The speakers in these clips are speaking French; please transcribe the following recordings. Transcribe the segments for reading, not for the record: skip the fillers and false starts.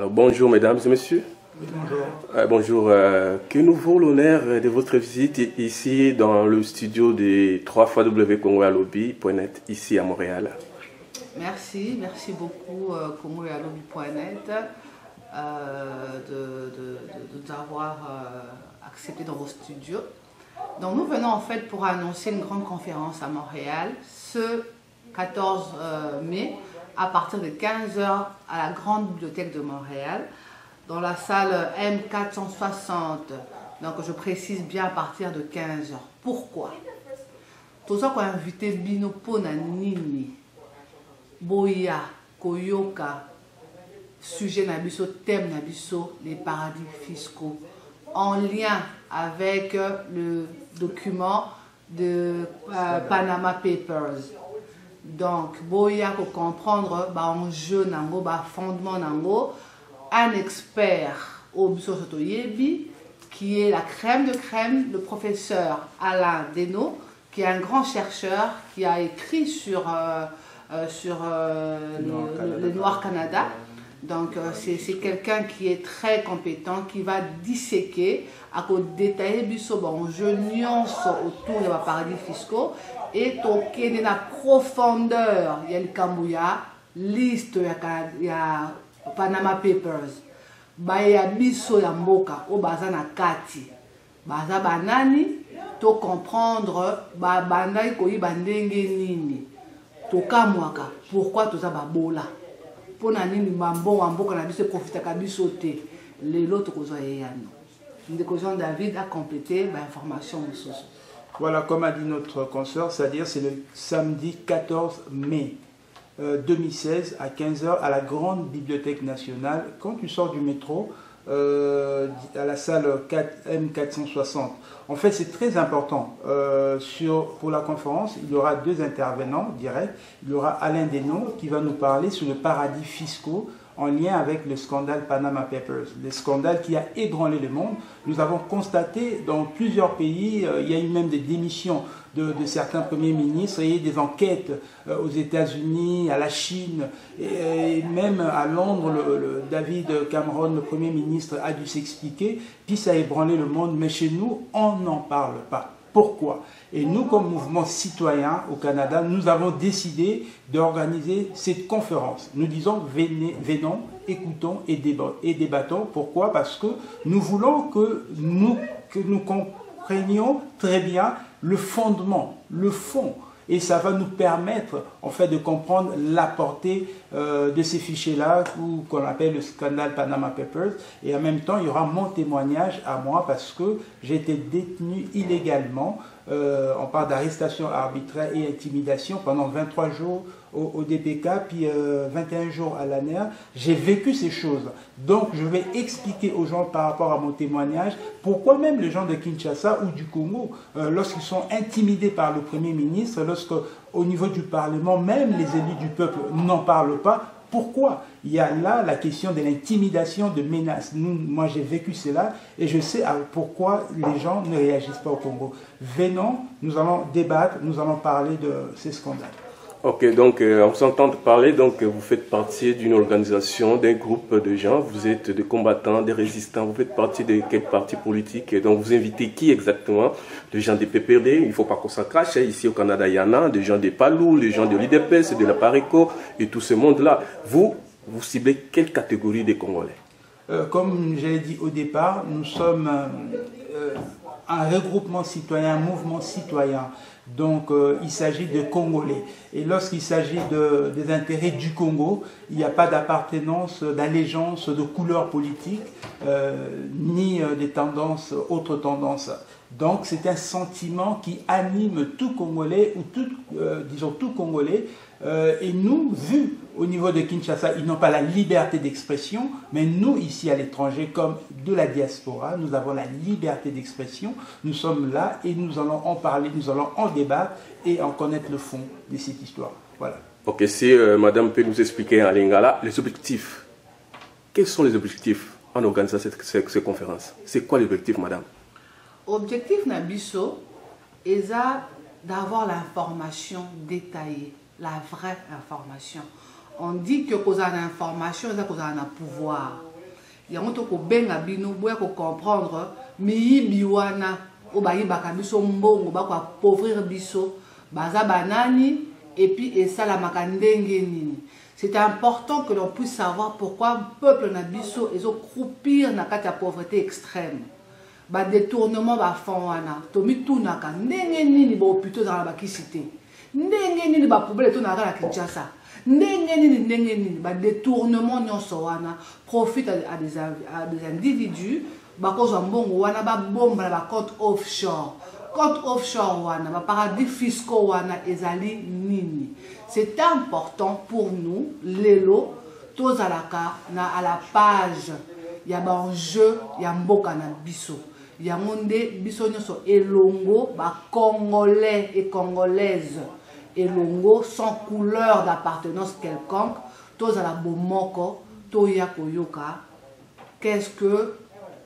Alors, bonjour mesdames et messieurs. Bonjour. Bonjour. Que nous vaut l'honneur de votre visite ici dans le studio de www.congoalobby.net ici à Montréal. Merci beaucoup congoalobby.net de nous avoir accepté dans vos studios. Donc nous venons en fait pour annoncer une grande conférence à Montréal ce 14 mai à partir de 15 h à la Grande Bibliothèque de Montréal dans la salle M460. Donc je précise bien à partir de 15 h. Pourquoi? Tout ça qu'on a invité Bino Ponanini, Boya, Koyoka, sujet Nabiso, thème Nabiso, les paradis fiscaux, en lien avec le document de Panama Papers. Donc, Boya pour comprendre enjeu nango, fondement nango, un expert au Biso Sotoyebi, qui est la crème de crème, le professeur Alain Deno, qui est un grand chercheur qui a écrit sur le Noir Canada. Donc c'est quelqu'un qui est très compétent, qui va disséquer, à détailler je nuance autour des paradis fiscaux et toquer de la profondeur. Il y a le Kambouya, liste, il y a Panama Papers, il y a biso ya mboka, au bazana kati, baza banani, to comprendre, bandai koyi bandenge nini, toka mwaka, pourquoi toza babola. Pour nini mambo mboka na biso profita ka biso te, lelo tokozwa yeyano. Jean David a complété l'information. Voilà, comme a dit notre consoeur, c'est-à-dire c'est le samedi 14 mai 2016 à 15 h à la Grande Bibliothèque nationale. Quand tu sors du métro, à la salle M460. En fait, c'est très important. Pour la conférence, il y aura deux intervenants directs. Il y aura Alain Deno qui va nous parler sur le paradis fiscaux en lien avec le scandale Panama Papers, le scandale qui a ébranlé le monde. Nous avons constaté dans plusieurs pays, il y a eu même des démissions de certains premiers ministres, il y a eu des enquêtes aux États-Unis, à la Chine, et même à Londres, David Cameron, le Premier ministre, a dû s'expliquer, puis ça a ébranlé le monde, mais chez nous, on n'en parle pas. Pourquoi? Et nous, comme mouvement citoyen au Canada, nous avons décidé d'organiser cette conférence. Nous disons, venons, écoutons et débattons. Pourquoi? Parce que nous voulons que nous comprenions très bien le fondement, le fond. Et ça va nous permettre en fait de comprendre la portée de ces fichiers-là qu'on appelle le scandale Panama Papers. Et en même temps, il y aura mon témoignage à moi parce que j'ai été détenu illégalement. On parle d'arrestation arbitraire et intimidation pendant 23 jours au DPK, puis 21 jours à l'ANER. J'ai vécu ces choses. Donc, je vais expliquer aux gens par rapport à mon témoignage pourquoi même les gens de Kinshasa ou du Congo, lorsqu'ils sont intimidés par le Premier ministre, au niveau du Parlement, même les élus du peuple n'en parlent pas. Pourquoi? Il y a là la question de l'intimidation, de menaces. Moi, j'ai vécu cela et je sais pourquoi les gens ne réagissent pas au Congo. Venons, nous allons débattre, nous allons parler de ces scandales. Ok, donc on s'entend parler, donc vous faites partie d'une organisation, d'un groupe de gens, vous êtes des combattants, des résistants, vous faites partie de quel parti politique, et donc vous invitez qui exactement? Des gens des PPRD, il ne faut pas qu'on s'en crache, ici au Canada il y en a, des gens des PALU, des gens de l'IDPS, de la PARECO, et tout ce monde-là. Vous ciblez quelle catégorie des Congolais? Comme j'avais dit au départ, nous sommes un regroupement citoyen, un mouvement citoyen. Donc il s'agit de Congolais. Et lorsqu'il s'agit des intérêts du Congo, il n'y a pas d'appartenance, d'allégeance, de couleur politique, ni des tendances, autres tendances. Donc c'est un sentiment qui anime tout Congolais, ou disons tout Congolais. Et nous, vu au niveau de Kinshasa, ils n'ont pas la liberté d'expression, mais nous, ici à l'étranger, comme de la diaspora, nous avons la liberté d'expression. Nous sommes là et nous allons en parler, nous allons en débattre et en connaître le fond de cette histoire. Voilà. Ok, si madame peut nous expliquer en lingala les objectifs. Quels sont les objectifs en organisant cette conférence? C'est quoi l'objectif, madame? Objectif Nabiso est d'avoir l'information détaillée, la vraie information. On dit que cause d'information, c'est cause d'un pouvoir. Il y a un autre benga bino boya ko comprendre mi biwana o bayi bakabiso mbongo ba ko appauvrir biso baza banani et puis et ça la makandenge nini. C'est important que l'on puisse savoir pourquoi le peuple na biso ezo croupir na kati ya pauvreté extrême. Ba détournement ba fond tomi tunaka ndenge nini ba hôpitaux dans la bakisité. Ndenge nini ba problème to na la Kinshasa. Ndenge nini ba détournement nyonso wana profite à des individus ba cause mbongo wana ba bomba ba compte offshore. Compte offshore wana ba paradis fiscaux wana ezali nini. C'est important pour nous lelo tozalaka na à la page ya ba enjeu ya mboka na biso. Ya monde biso nyonso elongo ba congolais et congolaises elongo sans couleur d'appartenance quelconque, tous à la bomoko, toya koyoka. Qu'est-ce que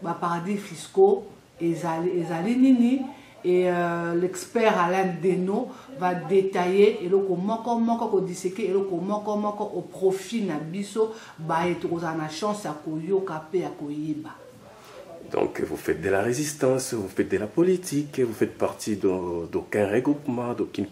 les paradis fiscaux ezali nini et l'expert Alain Deno va détailler et le moko ko disséquer et le moko au profit na biso ba etrozana chance à koyoka pe à koyiba. Donc vous faites de la résistance, vous faites de la politique, vous faites partie d'aucun regroupement, d'aucun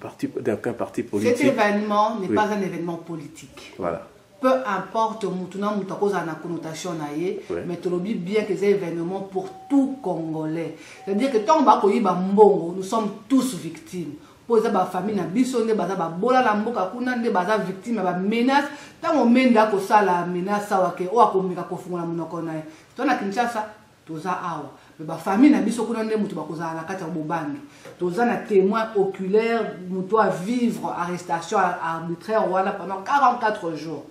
parti politique. Cet événement n'est pas un événement politique. Voilà. Peu importe moutuna moutakoza na connotation naie, mais tu dis bien que c'est un événement pour tout Congolais. C'est-à-dire que tant que mbongo, nous sommes tous victimes. Pour les familles na biso ne baza ba bola la mboka kuna ne baza victime ba menace tant on menda ko sala menace wake o akomika ko fungula munoko nae. Tona Kinshasa toza awa mais ba famille na biso kuna nde mutu bakozala na kati ya bobangi toza na témoin oculaire mutu à vivre arrestation arbitraire wala pendant 44 jours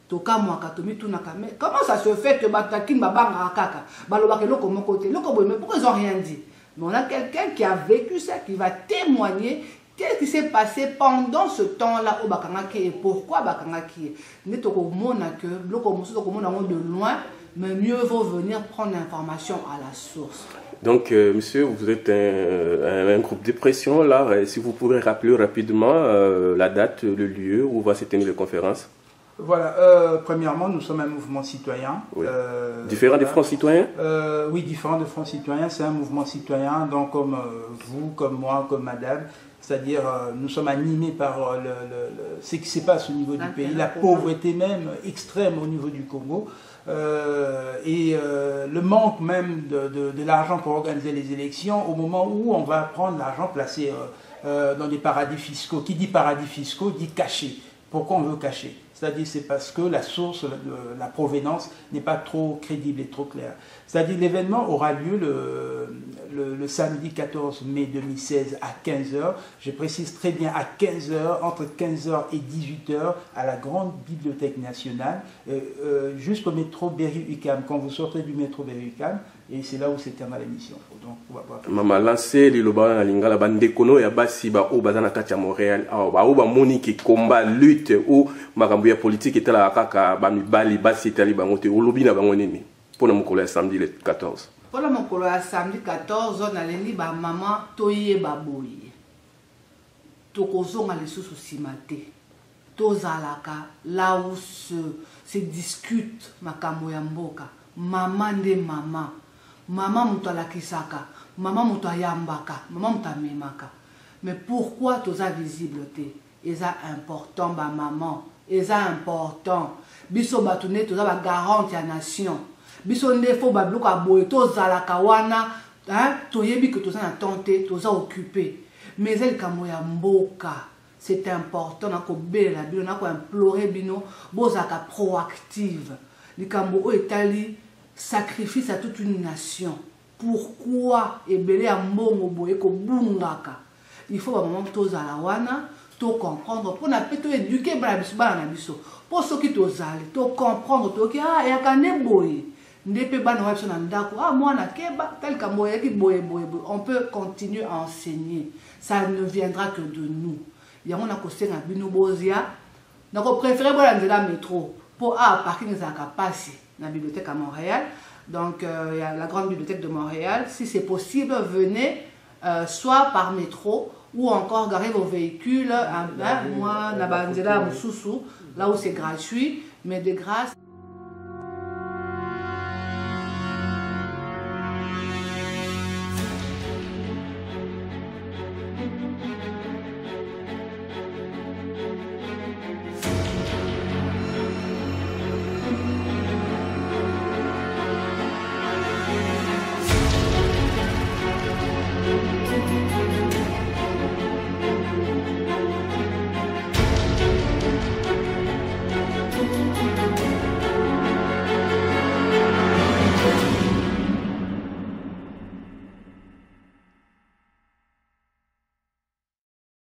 toka mwaka tomi tuna kame comment ça se fait que batakin babanga kaka balobaka loko mon côté loko boy mais pourquoi ils ont rien dit? Mais on a quelqu'un qui a vécu ça qui va témoigner qu'est-ce qui s'est passé pendant ce temps-là au bakangaki et pourquoi bakangaki ne toko mona que loko musu toko mona de loin. Mais mieux vaut venir prendre l'information à la source. Donc, monsieur, vous êtes un groupe de pression, là. Si vous pouvez rappeler rapidement la date, le lieu où va se tenir la conférence. Voilà, premièrement, nous sommes un mouvement citoyen. Oui. Différent des Fronts citoyens? Oui, différent des Fronts citoyens. C'est un mouvement citoyen, donc comme vous, comme moi, comme madame. C'est-à-dire, nous sommes animés par ce qui se passe au niveau du pays, la pauvreté même extrême au niveau du Congo. Et le manque même de l'argent pour organiser les élections au moment où on va prendre l'argent placé dans des paradis fiscaux. Qui dit paradis fiscaux dit caché. Pourquoi on veut cacher? C'est-à-dire c'est parce que la source, la provenance n'est pas trop crédible et trop claire. C'est-à-dire l'événement aura lieu le samedi 14 mai 2016 à 15h. Je précise très bien à 15h, entre 15h et 18h à la grande bibliothèque nationale, jusqu'au métro Berry-UQAM. Quand vous sortez du métro Berry-UQAM, et c'est là où se termine l'émission. Donc, on va voir. Maman lancé les loba na lingala bande kono ya basi ba o bazana kati ya Montréal ba o ba monique combat lutte ou makambo ya politique etala kaka ba mibali basi etali bango te olobi na bango nini pour mokolo ya samedi le 14. Pour le mokolo ya samedi 14 on aleli ba maman toye ba boye tokozonga lisusu simate tozalaka là où se discute makambo ya mboka maman de maman. Maman muto alakisaka, maman muto ayambaka, maman muto amemaka. Mais pourquoi toza visibilité? Eza important ba maman, eza important. Biso batune toza ba garante ya nation. Biso ndefo ba bloka boye toza la kawana, hein, toyebi que toza na tente, toza occupé. Mais elle kamo ya mboka. C'est important na ko bela bino na ko implorer bino bozaka proactive. Likambo o etali sacrifice à toute une nation. Pourquoi ebele ya mbongo boye ko bungaka? Il faut vraiment tozala wana to comprendre pour na peto éduquer bana biso bana biso. Pour ceux qui tozali to comprendre to ki ah ya kane boye. Ndepe bana wa biso na ndako ah mwana keba tel ka boye ki boye. On peut continuer à enseigner. Ça ne viendra que de nous. Ya mona ko senga bino bozia. Na ko préférer bola nzela métro pour parking za kapasi. La bibliothèque à Montréal, donc il y a la grande bibliothèque de Montréal. Si c'est possible, venez soit par métro ou encore garez vos véhicules à moi, là où c'est gratuit, mais de grâce.